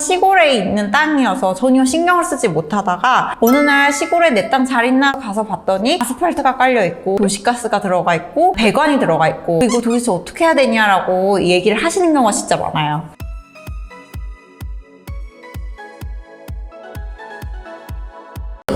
시골에 있는 땅이어서 전혀 신경을 쓰지 못하다가 어느 날 시골에 내 땅 잘 있나 가서 봤더니 아스팔트가 깔려 있고 도시가스가 들어가 있고 배관이 들어가 있고 이거 도대체 어떻게 해야 되냐라고 얘기를 하시는 경우가 진짜 많아요.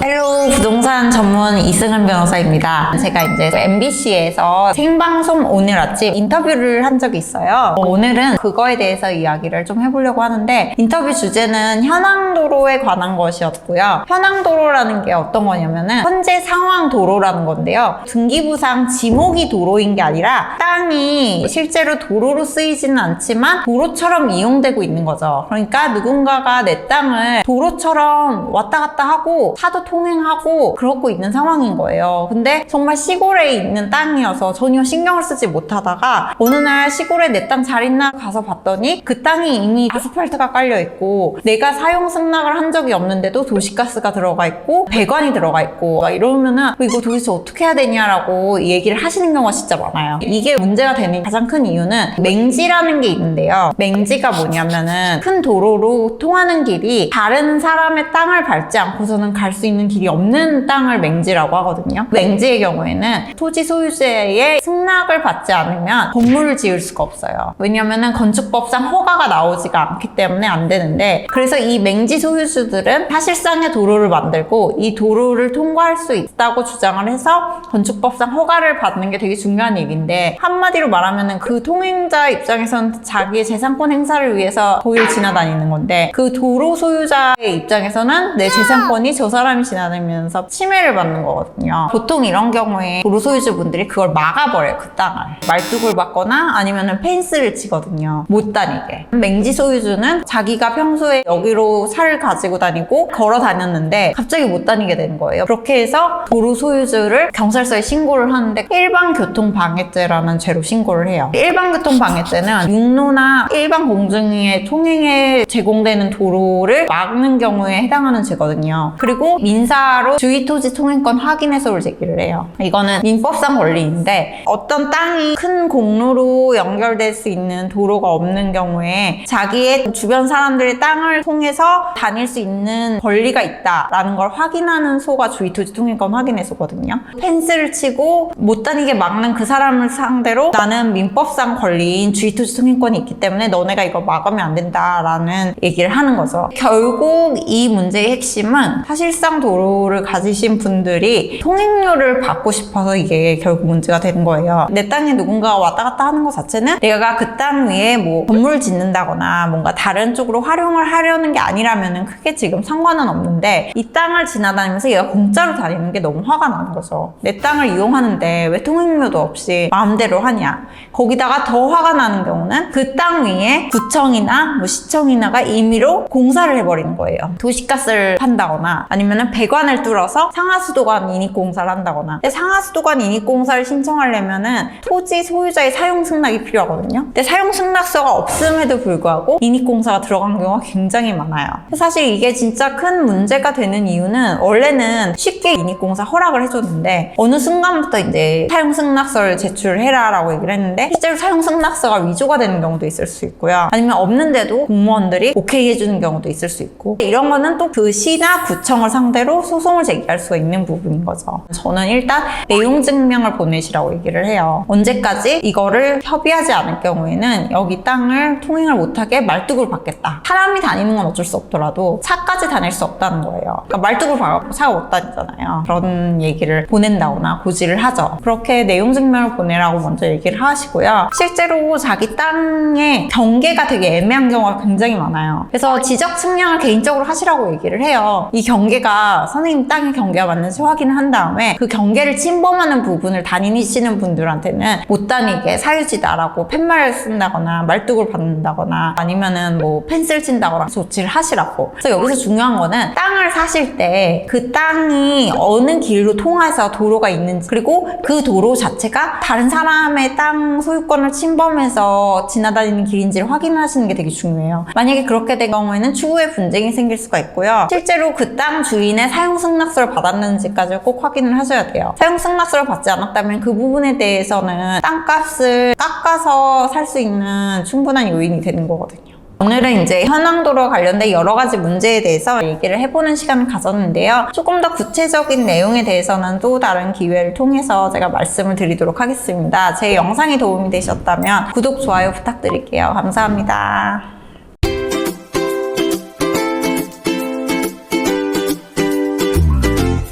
헬로 부동산 전문 이승은 변호사입니다. 제가 이제 MBC에서 생방송 오늘 아침 인터뷰를 한 적이 있어요. 오늘은 그거에 대해서 이야기를 좀 해보려고 하는데 인터뷰 주제는 현황도로에 관한 것이었고요. 현황도로라는 게 어떤 거냐면은 현재 상황 도로라는 건데요. 등기부상 지목이 도로인 게 아니라 땅이 실제로 도로로 쓰이지는 않지만 도로처럼 이용되고 있는 거죠. 그러니까 누군가가 내 땅을 도로처럼 왔다 갔다 하고 차도 통행하고 그러고 있는 상황인 거예요. 근데 정말 시골에 있는 땅이어서 전혀 신경을 쓰지 못하다가 어느 날 시골에 내 땅 잘 있나 가서 봤더니 그 땅이 이미 아스팔트가 깔려 있고 내가 사용 승낙을 한 적이 없는데도 도시가스가 들어가 있고 배관이 들어가 있고 막 이러면은 이거 도대체 어떻게 해야 되냐라고 얘기를 하시는 경우가 진짜 많아요. 이게 문제가 되는 가장 큰 이유는 맹지라는 게 있는데요. 맹지가 뭐냐면은 큰 도로로 통하는 길이 다른 사람의 땅을 밟지 않고서는 갈 수 있는 길이 없는 땅을 맹지라고 하거든요. 맹지의 경우에는 토지 소유자의 승낙을 받지 않으면 건물을 지을 수가 없어요. 왜냐면은 건축법상 허가가 나오지가 않기 때문에 안 되는데, 그래서 이 맹지 소유주들은 사실상의 도로를 만들고 이 도로를 통과할 수 있다고 주장을 해서 건축법상 허가를 받는 게 되게 중요한 얘기인데, 한마디로 말하면은 그 통행자 입장에서는 자기의 재산권 행사를 위해서 도로를 지나다니는 건데, 그 도로 소유자의 입장에서는 내 재산권이 저 사람이 지나다니면서 침해를 받는 거거든요. 보통 이런 경우에 도로 소유주분들이 그걸 막아버려요. 그 땅을 말뚝을 받거나 아니면은 펜스를 치거든요. 못 다니게. 맹지 소유주는 자기가 평소에 여기로 차를 가지고 다니고 걸어 다녔는데 갑자기 못 다니게 되는 거예요. 그렇게 해서 도로 소유주를 경찰서에 신고를 하는데 일반교통방해죄라는 죄로 신고를 해요. 일반교통방해죄는 육로나 일반 공중의 통행에 제공되는 도로를 막는 경우에 해당하는 죄거든요. 그리고 민사로 주의토지 통행권 확인 해소를 제기를 해요. 이거는 민법상 권리인데, 어떤 땅이 큰 공로로 연결될 수 있는 도로가 없는 경우에 자기의 주변 사람들의 땅을 통해서 다닐 수 있는 권리가 있다라는 걸 확인하는 소가 주의토지 통행권 확인 해소거든요. 펜스를 치고 못 다니게 막는 그 사람을 상대로 나는 민법상 권리인 주의토지 통행권이 있기 때문에 너네가 이걸 막으면 안 된다라는 얘기를 하는 거죠. 결국 이 문제의 핵심은 사실상 도로를 가지신 분들이 통행료를 받고 싶어서 이게 결국 문제가 되는 거예요. 내 땅에 누군가가 왔다 갔다 하는 것 자체는 내가 그 땅 위에 뭐 건물을 짓는다거나 뭔가 다른 쪽으로 활용을 하려는 게 아니라면은 크게 지금 상관은 없는데, 이 땅을 지나다니면서 얘가 공짜로 다니는 게 너무 화가 나는 거죠. 내 땅을 이용하는데 왜 통행료도 없이 마음대로 하냐. 거기다가 더 화가 나는 경우는 그 땅 위에 구청이나 뭐 시청이나가 임의로 공사를 해버리는 거예요. 도시가스를 판다거나 아니면은 배관을 뚫어서 상하수도관 인입공사를 한다거나. 근데 상하수도관 인입공사를 신청하려면은 토지 소유자의 사용 승낙이 필요하거든요. 근데 사용 승낙서가 없음에도 불구하고 인입공사가 들어간 경우가 굉장히 많아요. 사실 이게 진짜 큰 문제가 되는 이유는, 원래는 쉽게 인입공사 허락을 해줬는데 어느 순간부터 이제 사용 승낙서를 제출해라 라고 얘기를 했는데, 실제로 사용 승낙서가 위조가 되는 경우도 있을 수 있고요. 아니면 없는데도 공무원들이 오케이 해주는 경우도 있을 수 있고, 이런 거는 또 그 시나 구청을 상대로 소송을 제기할 수가 있는 부분인 거죠. 저는 일단 내용 증명을 보내시라고 얘기를 해요. 언제까지 이거를 협의하지 않을 경우에는 여기 땅을 통행을 못하게 말뚝을 받겠다. 사람이 다니는 건 어쩔 수 없더라도 차까지 다닐 수 없다는 거예요. 그러니까 말뚝을 박아서 차가 못 다니잖아요. 그런 얘기를 보낸다거나 고지를 하죠. 그렇게 내용 증명을 보내라고 먼저 얘기를 하시고요. 실제로 자기 땅의 경계가 되게 애매한 경우가 굉장히 많아요. 그래서 지적 측량을 개인적으로 하시라고 얘기를 해요. 이 경계가 선생님 땅의 경계가 맞는지 확인을 한 다음에 그 경계를 침범하는 부분을 다니시는 분들한테는 못 다니게 사유지다라고 팻말을 쓴다거나 말뚝을 받는다거나 아니면은 뭐 펜스를 친다거나 조치를 하시라고. 그래서 여기서 중요한 거는 땅을 사실 때 그 땅이 어느 길로 통해서 도로가 있는지, 그리고 그 도로 자체가 다른 사람의 땅 소유권을 침범해서 지나다니는 길인지를 확인하시는 게 되게 중요해요. 만약에 그렇게 된 경우에는 추후에 분쟁이 생길 수가 있고요. 실제로 그 땅 주인의 사용 승낙서를 받았는지까지 꼭 확인을 하셔야 돼요. 사용 승낙서를 받지 않았다면 그 부분에 대해서는 땅값을 깎아서 살 수 있는 충분한 요인이 되는 거거든요. 오늘은 이제 현황도로 관련된 여러 가지 문제에 대해서 얘기를 해보는 시간을 가졌는데요. 조금 더 구체적인 내용에 대해서는 또 다른 기회를 통해서 제가 말씀을 드리도록 하겠습니다. 제 영상이 도움이 되셨다면 구독, 좋아요 부탁드릴게요. 감사합니다.